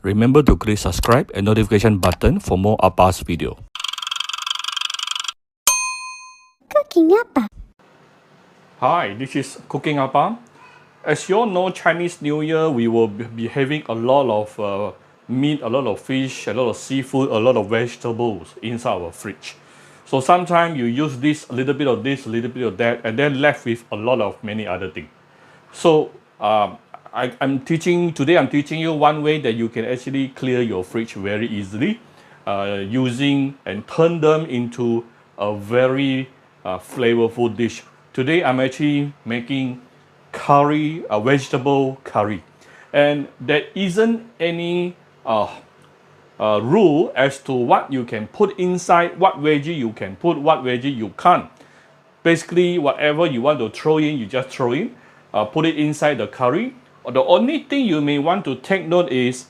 Remember to click subscribe and notification button for more Appa's video. Cooking Appa. Hi, this is Cooking Appa. As you all know, Chinese New Year, we will be having a lot of meat, a lot of fish, a lot of seafood, a lot of vegetables inside our fridge. So sometimes you use this, a little bit of this, a little bit of that, and then left with a lot of many other things. So I'm teaching you one way that you can actually clear your fridge very easily using and turn them into a very flavorful dish. Today I'm actually making curry, a vegetable curry, and there isn't any rule as to what you can put inside, what veggie you can put, what veggie you can't. Basically, whatever you want to throw in, you just throw in, put it inside the curry. The only thing you may want to take note is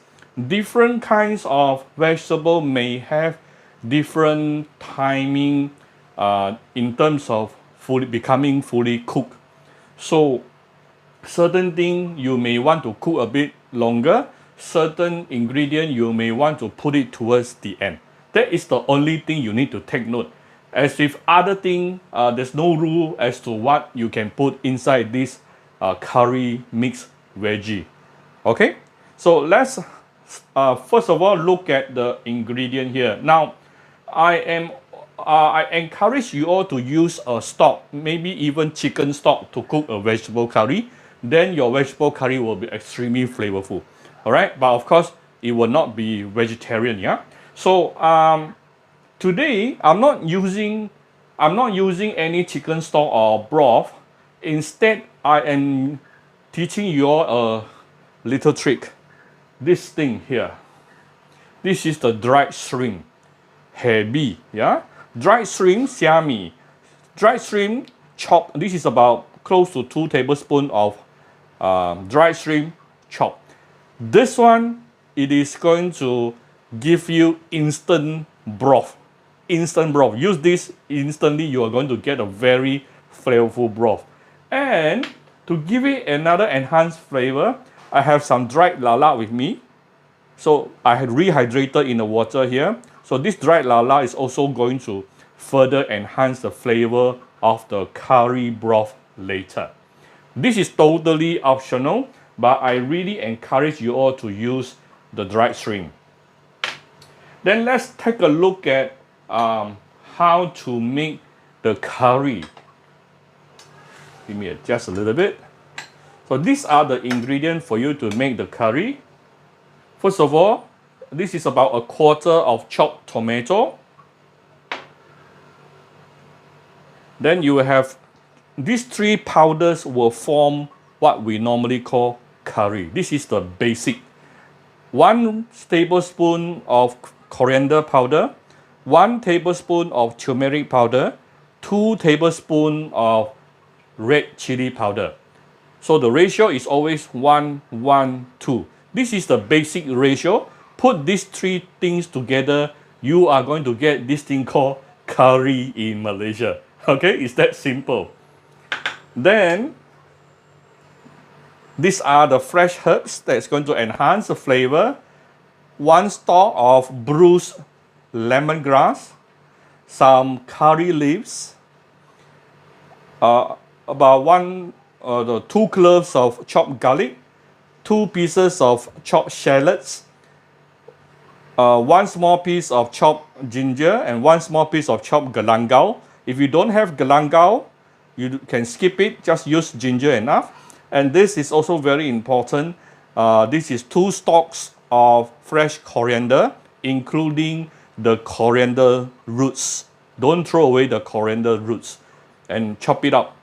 different kinds of vegetable may have different timing in terms of becoming fully cooked. So certain thing you may want to cook a bit longer, certain ingredient you may want to put it towards the end. That is the only thing you need to take note. As with other thing, there's no rule as to what you can put inside this curry mixed veggie. Okay, so let's first of all look at the ingredient here. Now I encourage you all to use a stock, maybe even chicken stock, to cook a vegetable curry. Then your vegetable curry will be extremely flavorful. All right, but of course it will not be vegetarian. Yeah. So today I'm not using any chicken stock or broth. Instead, I am teaching you all a little trick. This thing here. This is the dried shrimp. Hebi, yeah. Dried shrimp, xiami. Dried shrimp chopped. This is about close to 2 tablespoons of dried shrimp chopped. This one, it is going to give you instant broth. Instant broth. Use this instantly, you are going to get a very flavorful broth. And to give it another enhanced flavor, I have some dried lala with me. So I had rehydrated in the water here. So this dried lala is also going to further enhance the flavor of the curry broth later. This is totally optional, but I really encourage you all to use the dried shrimp. Then let's take a look at how to make the curry. Give me just a little bit. So these are the ingredients for you to make the curry. First of all, this is about 1/4 of chopped tomato. Then you will have these 3 powders will form what we normally call curry. This is the basic. 1 tablespoon of coriander powder, 1 tablespoon of turmeric powder, 2 tablespoons of red chili powder. So the ratio is always 1:1:2. This is the basic ratio. Put these 3 things together, you are going to get this thing called curry in Malaysia. Okay, it's that simple. Then these are the fresh herbs that's going to enhance the flavor. 1 stalk of bruised lemongrass, some curry leaves, about 2 cloves of chopped garlic, 2 pieces of chopped shallots, 1 small piece of chopped ginger, and 1 small piece of chopped galangao. If you don't have galangao, you can skip it, just use ginger enough. And this is also very important. This is 2 stalks of fresh coriander, including the coriander roots. Don't throw away the coriander roots, and chop it up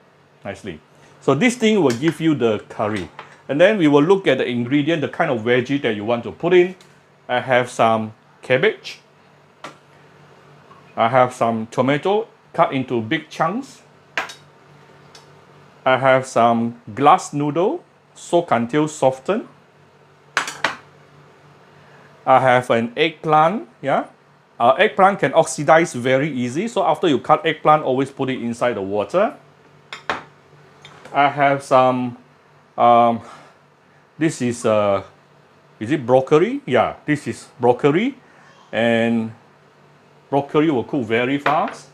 nicely. So this thing will give you the curry. And then we will look at the ingredient, the kind of veggie that you want to put in. I have some cabbage. I have some tomato cut into big chunks. I have some glass noodle, soak until softened. I have an eggplant, yeah. Eggplant can oxidize very easy, so after you cut eggplant, always put it inside the water. I have some, this is Is it broccoli? Yeah, this is broccoli, and broccoli will cook very fast.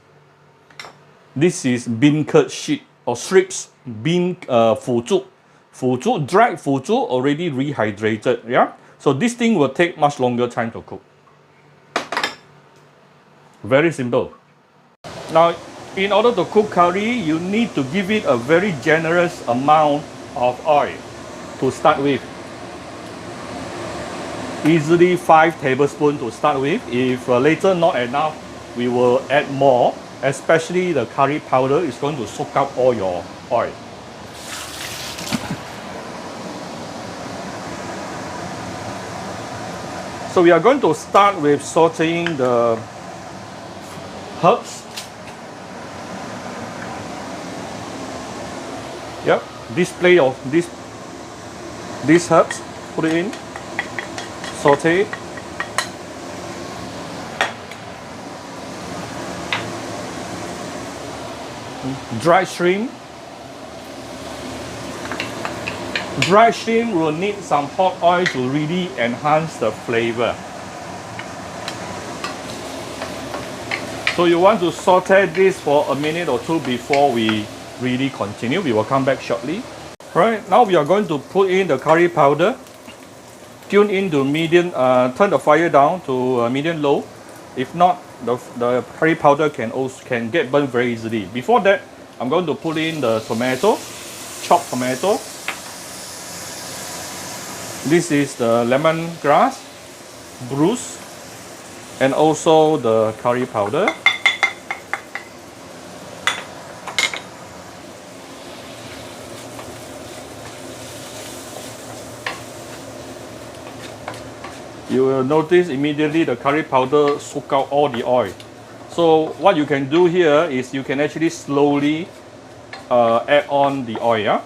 This is bean curd sheet or strips, bean fu zhu, dried fu zhu already rehydrated. Yeah, so this thing will take much longer time to cook. Very simple. Now, in order to cook curry, you need to give it a very generous amount of oil to start with. Easily 5 tablespoons to start with. If later not enough, we will add more. Especially the curry powder is going to soak up all your oil. So we are going to start with sauteing the herbs. Yep, display of these herbs, put it in, saute. Dried shrimp. Dried shrimp will need some hot oil to really enhance the flavor. So you want to saute this for a minute or two before we really continue. We will come back shortly. Right, now we are going to put in the curry powder. Tune in to medium, turn the fire down to medium low. If not, the curry powder can get burnt very easily. Before that, I'm going to put in the tomato, chopped tomato. This is the lemongrass, bruised, and also the curry powder. You will notice immediately the curry powder soak out all the oil. So what you can do here is you can actually slowly add on the oil. Yeah?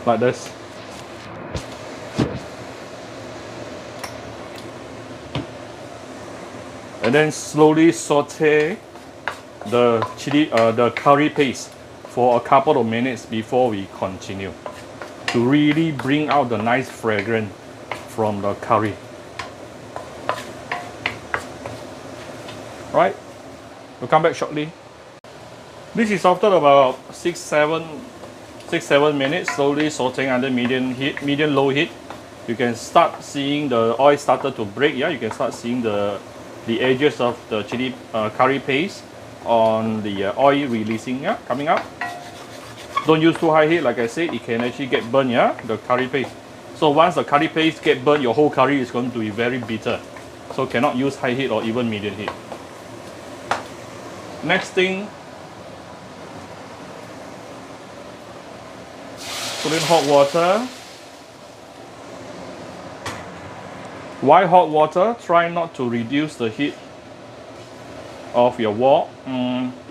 Like this. And then slowly saute the the curry paste for a couple of minutes before we continue, to really bring out the nice fragrance from the curry. Right, we'll come back shortly. This is after about 6-7 minutes, slowly sauteing under medium low heat. You can start seeing the oil started to break. Yeah, you can start seeing the edges of the curry paste on the oil releasing. Yeah, coming up. Don't use too high heat, like I said, it can actually get burnt. Yeah, the curry paste. So once the curry paste get burnt, your whole curry is going to be very bitter. So cannot use high heat or even medium heat. Next thing, put in hot water. Why hot water? Try not to reduce the heat of your wok.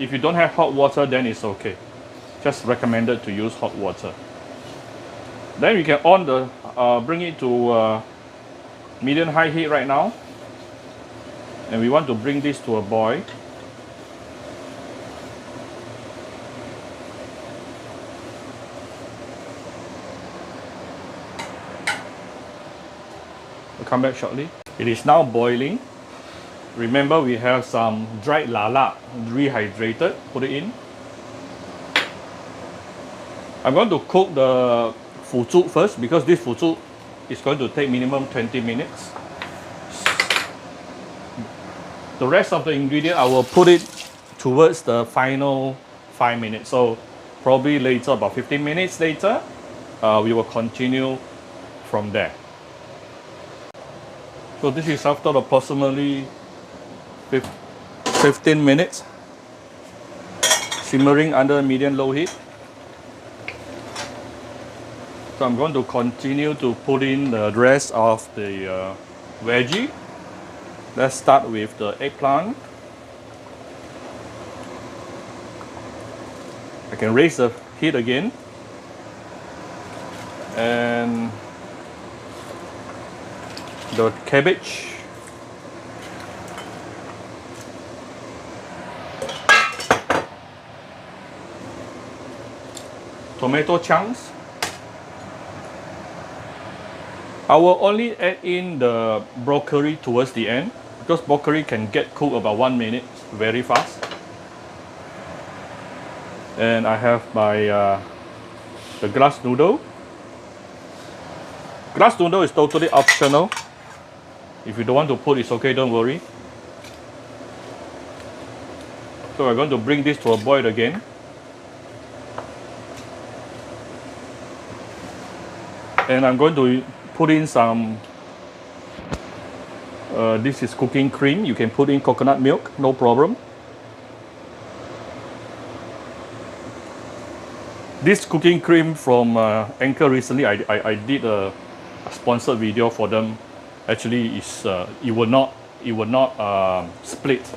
If you don't have hot water, then it's okay. Just recommended to use hot water. Then we can on the bring it to medium high heat right now, and we want to bring this to a boil. We'll come back shortly. It is now boiling. Remember, we have some dried lala, rehydrated. Put it in. I'm going to cook the fu zhu first, because this fu zhu is going to take minimum 20 minutes. The rest of the ingredient, I will put it towards the final 5 minutes. So probably later, about 15 minutes later, we will continue from there. So this is after approximately 15 minutes, simmering under medium low heat. So I'm going to continue to put in the rest of the veggie. Let's start with the eggplant. I can raise the heat again. And the cabbage. tomato chunks. I will only add in the broccoli towards the end because broccoli can get cooked about 1 minute very fast. And I have my the glass noodle. Glass noodle is totally optional. If you don't want to put, it's okay, don't worry. So we're going to bring this to a boil again. And I'm going to put in some, this is cooking cream. You can put in coconut milk, no problem. This cooking cream from Anchor recently, I did a sponsored video for them. Actually, it will not split,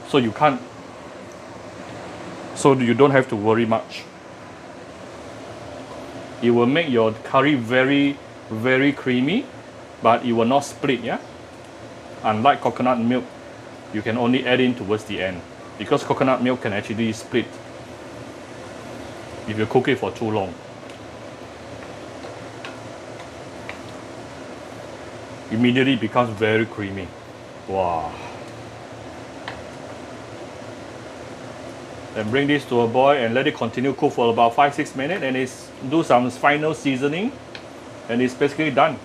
so you can't. So you don't have to worry much. It will make your curry very, very creamy, but it will not split. Yeah. Unlike coconut milk, you can only add in towards the end because coconut milk can actually split if you cook it for too long. Immediately becomes very creamy. Wow. Then bring this to a boil and let it continue cook for about 5-6 minutes, and do some final seasoning, and it's basically done.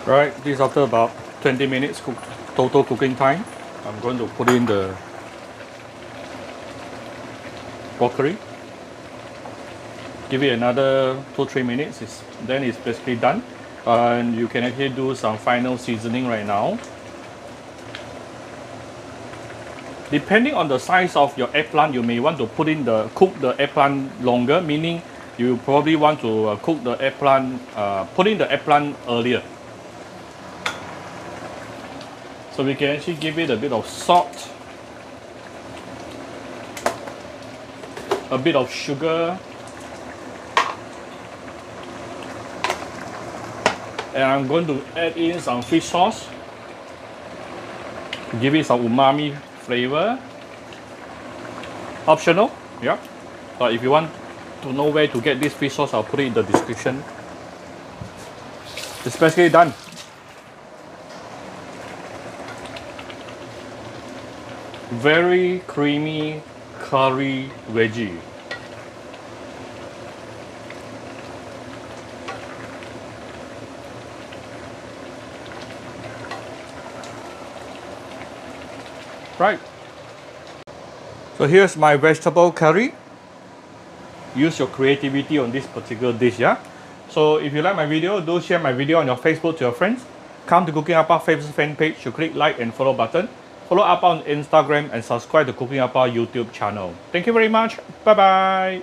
Right, this is after about 20 minutes total cooking time. I'm going to put in the broccoli. Give it another 2-3 minutes, then it's basically done. And you can actually do some final seasoning right now. Depending on the size of your eggplant, you may want to cook the eggplant longer, meaning you probably want to cook the eggplant, put in the eggplant earlier. So we can actually give it a bit of salt, a bit of sugar, and I'm going to add in some fish sauce to give it some umami flavor. Optional, yeah. But if you want to know where to get this fish sauce, I'll put it in the description. It's basically done. Very creamy curry veggie. Right. So here's my vegetable curry. Use your creativity on this particular dish, yeah? So if you like my video, do share my video on your Facebook to your friends. Come to Cooking Appa Facebook fan page to click like and follow button. Follow Appa on Instagram and subscribe to Cooking Appa YouTube channel. Thank you very much. Bye bye.